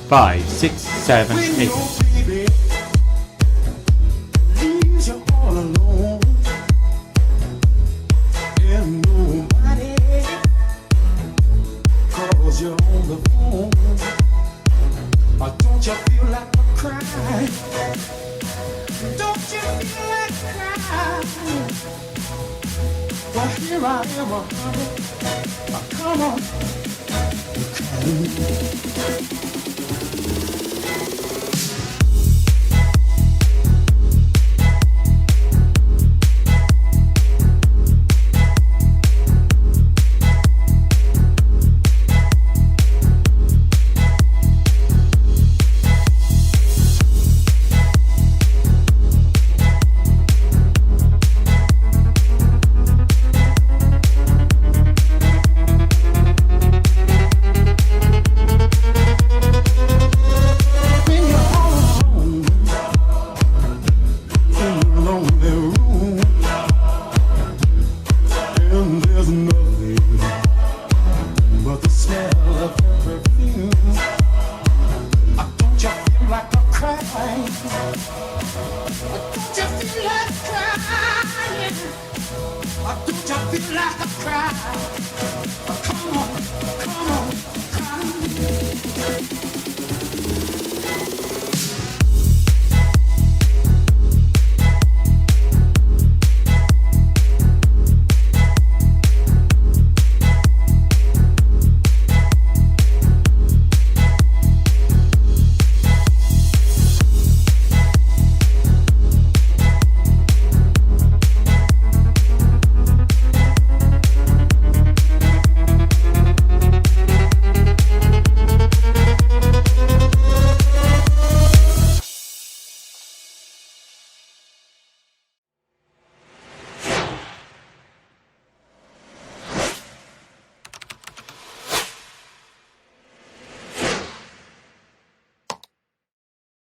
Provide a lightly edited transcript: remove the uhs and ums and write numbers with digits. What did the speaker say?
5, 6, 7, 8. You're on the phone. Or don't you feel like a cry? Don't you feel like crying? Well, here I am, honey. Come on.